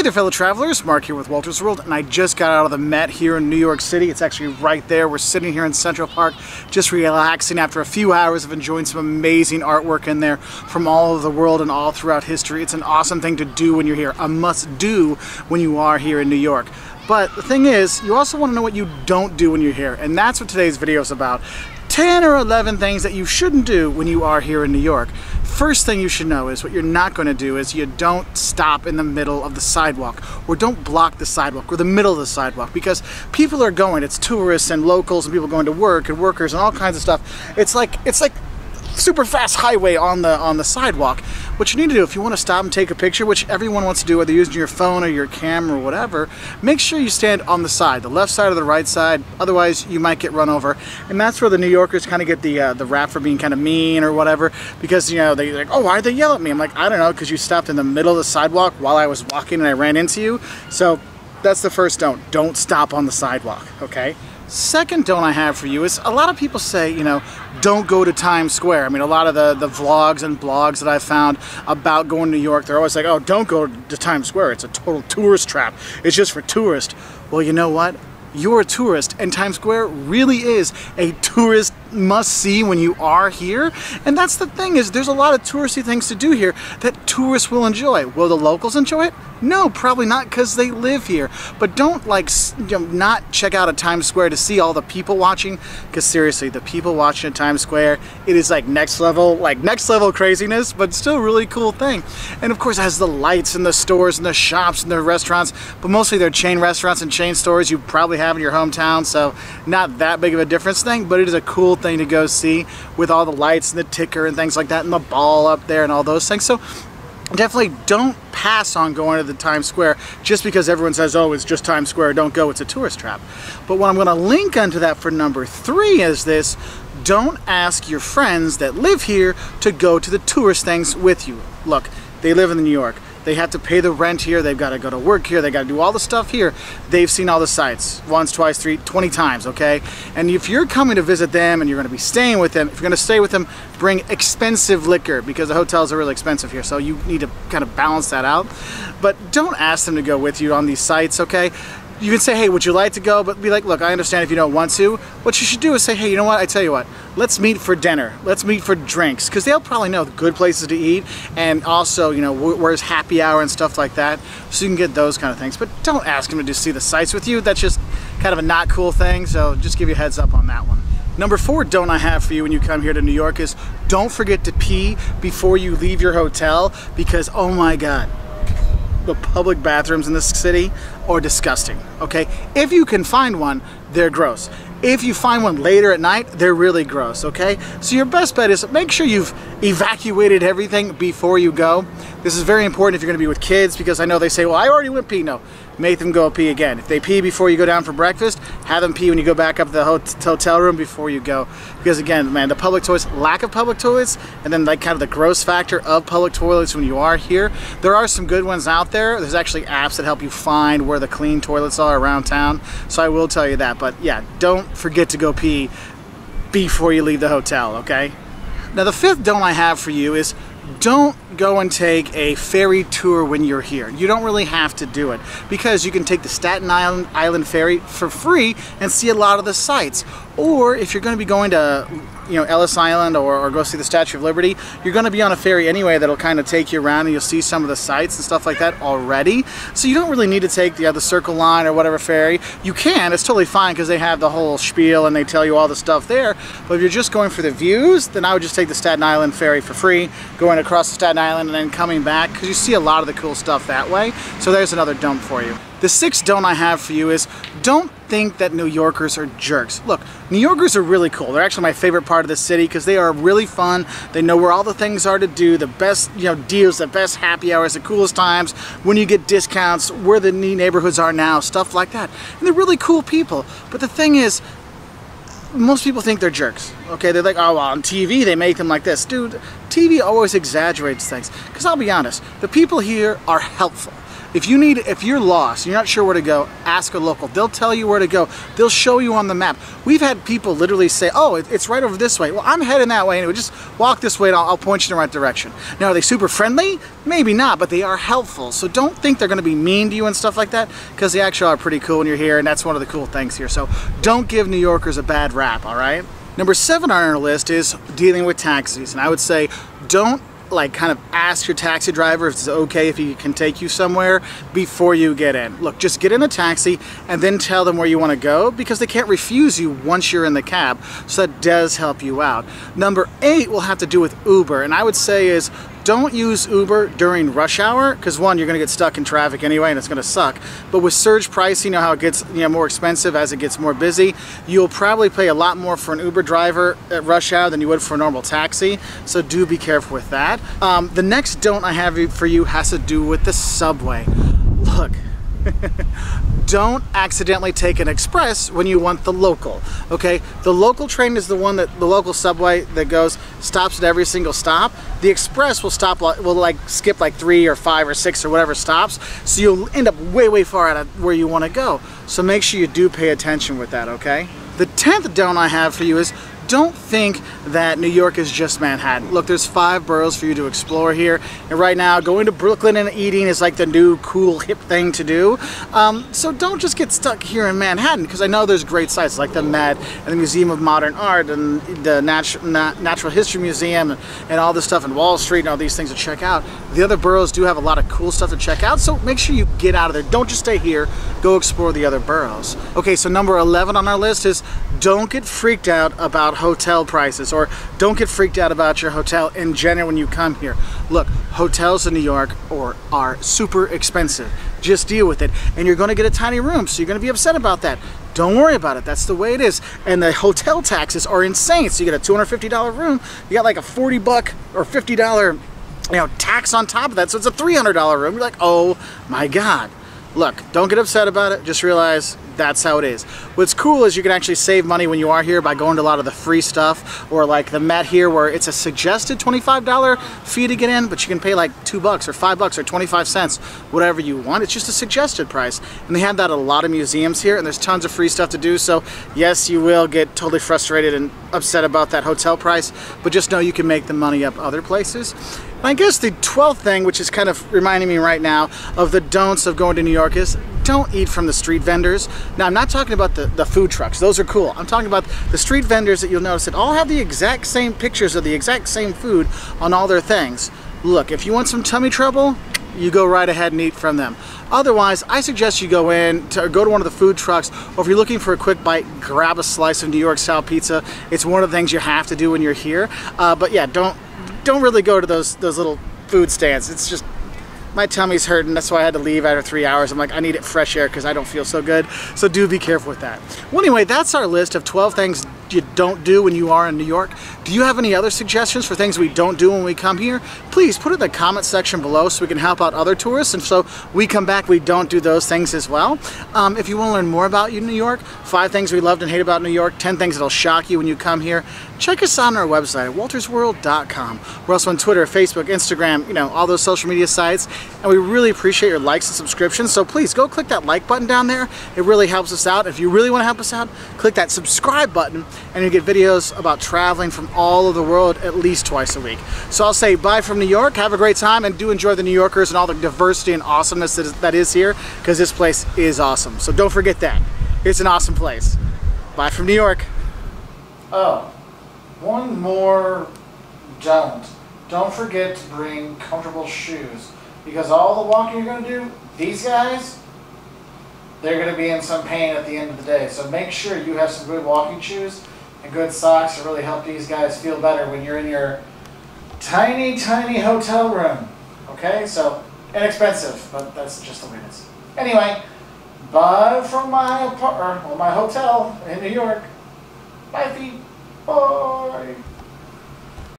Hey there fellow travelers, Mark here with Wolters World, and I just got out of the Met here in New York City. It's actually right there. We're sitting here in Central Park just relaxing after a few hours of enjoying some amazing artwork in there from all over the world and all throughout history. It's an awesome thing to do when you're here, a must do when you are here in New York. But the thing is, you also want to know what you don't do when you're here, and that's what today's video is about. 10 or 11 things that you shouldn't do when you are here in New York. First thing you should know is what you're not going to do is you don't stop in the middle of the sidewalk, or don't block the sidewalk or the middle of the sidewalk, because people are going, it's tourists and locals and people going to work and workers and all kinds of stuff. It's like super fast highway on the sidewalk. What you need to do if you want to stop and take a picture, which everyone wants to do, whether you're using your phone or your camera or whatever, make sure you stand on the side, the left side or the right side, otherwise you might get run over. And that's where the New Yorkers kind of get the rap for being kind of mean or whatever, because you know, they're like, oh, why'd they yell at me? I'm like, I don't know, because you stopped in the middle of the sidewalk while I was walking and I ran into you. So that's the first don't stop on the sidewalk, okay? Second don't I have for you is, a lot of people say, you know, don't go to Times Square. I mean, a lot of the vlogs and blogs that I've found about going to New York, they're always like, oh, don't go to Times Square. It's a total tourist trap. It's just for tourists. Well, you know what? You're a tourist, and Times Square really is a tourist must-see when you are here. And that's the thing, is there's a lot of touristy things to do here that tourists will enjoy. Will the locals enjoy it? No, probably not, because they live here. But don't not check out a Times Square to see all the people watching, because seriously, the people watching at Times Square, it is like next level craziness, but still a really cool thing. And of course it has the lights and the stores and the shops and the restaurants, but mostly they're chain restaurants and chain stores you probably have in your hometown, so not that big of a difference thing, but it is a cool thing to go see with all the lights and the ticker and things like that and the ball up there and all those things. So definitely don't pass on going to the Times Square just because everyone says, oh, it's just Times Square, don't go, it's a tourist trap. But what I'm going to link onto that for number 3 is this: don't ask your friends that live here to go to the tourist things with you. Look, they live in New York. They have to pay the rent here, they've got to go to work here, they got to do all the stuff here. They've seen all the sites once, twice, 20 times, okay? And if you're coming to visit them and you're going to be staying with them, if you're going to stay with them, bring expensive liquor, because the hotels are really expensive here, so you need to kind of balance that out. But don't ask them to go with you on these sites, okay? You can say, hey, would you like to go? But be like, look, I understand if you don't want to. What you should do is say, hey, you know what? I tell you what, let's meet for dinner. Let's meet for drinks. Because they'll probably know the good places to eat, and also, you know, where's happy hour and stuff like that. So you can get those kind of things. But don't ask them to just see the sights with you. That's just kind of a not cool thing. So just give you a heads up on that one. Number 4 don't I have for you when you come here to New York is, don't forget to pee before you leave your hotel, because oh my God, the public bathrooms in this city are disgusting, okay? If you can find one, they're gross. If you find one later at night, they're really gross, okay? So your best bet is make sure you've evacuated everything before you go. This is very important if you're gonna be with kids, because I know they say, well, I already went pee. No, make them go pee again. If they pee before you go down for breakfast, have them pee when you go back up to the hotel room before you go. Because again, man, the public toilets, lack of public toilets, and then like kind of the gross factor of public toilets when you are here. There are some good ones out there. There's actually apps that help you find where the clean toilets are around town. So I will tell you that, but yeah, don't forget to go pee before you leave the hotel, okay? Now the 5th don't I have for you is, don't go and take a ferry tour when you're here. You don't really have to do it, because you can take the Staten Island ferry for free and see a lot of the sights. Or if you're going to be going to, you know, Ellis Island or go see the Statue of Liberty, you're going to be on a ferry anyway that'll kind of take you around, and you'll see some of the sights and stuff like that already. So you don't really need to take the Circle Line or whatever ferry. You can, it's totally fine, because they have the whole spiel and they tell you all the stuff there. But if you're just going for the views, then I would just take the Staten Island ferry for free, going across the Staten Island and then coming back, because you see a lot of the cool stuff that way. So there's another don't for you. The 6th don't I have for you is, don't think that New Yorkers are jerks. Look, New Yorkers are really cool. They're actually my favorite part of the city, because they are really fun. They know where all the things are to do, the best, you know, deals, the best happy hours, the coolest times, when you get discounts, where the neat neighborhoods are now, stuff like that. And they're really cool people. But the thing is, most people think they're jerks, okay? They're like, oh, well, on TV they make them like this. Dude, TV always exaggerates things. Because I'll be honest, the people here are helpful. If you're lost, you're not sure where to go, ask a local. They'll tell you where to go. They'll show you on the map. We've had people literally say, oh, it's right over this way. Well, I'm heading that way anyway. Just walk this way and I'll point you in the right direction. Now, are they super friendly? Maybe not, but they are helpful. So don't think they're going to be mean to you and stuff like that, because they actually are pretty cool when you're here, and that's one of the cool things here. So don't give New Yorkers a bad rap, all right? Number 7 on our list is dealing with taxis. And I would say don't like kind of ask your taxi driver if it's okay if he can take you somewhere before you get in. Look, just get in a taxi and then tell them where you want to go, because they can't refuse you once you're in the cab. So that does help you out. Number 8 will have to do with Uber, and I would say is don't use Uber during rush hour, because one, you're going to get stuck in traffic anyway and it's going to suck. But with surge pricing, you know how it gets more expensive as it gets more busy. You'll probably pay a lot more for an Uber driver at rush hour than you would for a normal taxi. So do be careful with that. The next don't I have for you has to do with the subway. Look. Don't accidentally take an express when you want the local, okay? The local train is the one that the local subway that stops at every single stop. The express will skip like 3 or 5 or 6 or whatever stops, so you'll end up way far out of where you want to go. So make sure you do pay attention with that, okay? The 10th don't I have for you is don't think that New York is just Manhattan. Look, there's 5 boroughs for you to explore here. And right now, going to Brooklyn and eating is like the new cool hip thing to do. So don't just get stuck here in Manhattan, because I know there's great sites like the Met and the Museum of Modern Art and the Natural History Museum and all this stuff in Wall Street and all these things to check out. The other boroughs do have a lot of cool stuff to check out, so make sure you get out of there. Don't just stay here. Go explore the other boroughs. Okay, so number 11 on our list is don't get freaked out about hotel prices, or don't get freaked out about your hotel in general when you come here. Look, hotels in New York are super expensive. Just deal with it. And you're going to get a tiny room, so you're going to be upset about that. Don't worry about it. That's the way it is. And the hotel taxes are insane. So you get a $250 room, you got like a $40 or $50 tax on top of that. So it's a $300 room. You're like, oh my God. Look, don't get upset about it. Just realize that's how it is. What's cool is you can actually save money when you are here by going to a lot of the free stuff, or like the Met here where it's a suggested $25 fee to get in, but you can pay like $2 or $5 or 25 cents, whatever you want. It's just a suggested price. And they have that at a lot of museums here, and there's tons of free stuff to do. So yes, you will get totally frustrated and upset about that hotel price, but just know you can make the money up other places. And I guess the 12th thing, which is kind of reminding me right now of the don'ts of going to New York, is don't eat from the street vendors. Now, I'm not talking about the food trucks. Those are cool. I'm talking about the street vendors that you'll notice that all have the exact same pictures of the exact same food on all their things. Look, if you want some tummy trouble, you go right ahead and eat from them. Otherwise, I suggest you go to one of the food trucks, or if you're looking for a quick bite, grab a slice of New York style pizza. It's one of the things you have to do when you're here. But yeah, don't really go to those little food stands. It's just, my tummy's hurting. That's why I had to leave after 3 hours. I'm like, I need it fresh air because I don't feel so good. So do be careful with that. Well, anyway, that's our list of 12 things you don't do when you are in New York. Do you have any other suggestions for things we don't do when we come here? Please put it in the comment section below so we can help out other tourists, and so we come back, we don't do those things as well. If you want to learn more about New York, 5 things we loved and hate about New York, 10 things that'll shock you when you come here, check us out on our website at woltersworld.com. We're also on Twitter, Facebook, Instagram, all those social media sites, and we really appreciate your likes and subscriptions. So please go click that like button down there. It really helps us out. If you really want to help us out, click that subscribe button, and you get videos about traveling from all over the world at least twice a week. So I'll say bye from New York. Have a great time, and do enjoy the New Yorkers and all the diversity and awesomeness that is here, because this place is awesome. So don't forget that. It's an awesome place. Bye from New York. Oh, one more don't. Don't forget to bring comfortable shoes, because all the walking you're going to do, these guys, they're going to be in some pain at the end of the day. So make sure you have some good walking shoes and good socks to really help these guys feel better when you're in your tiny, tiny hotel room. Okay, so inexpensive, but that's just the way it is. Anyway, bye from my hotel in New York. Bye, feet. Bye.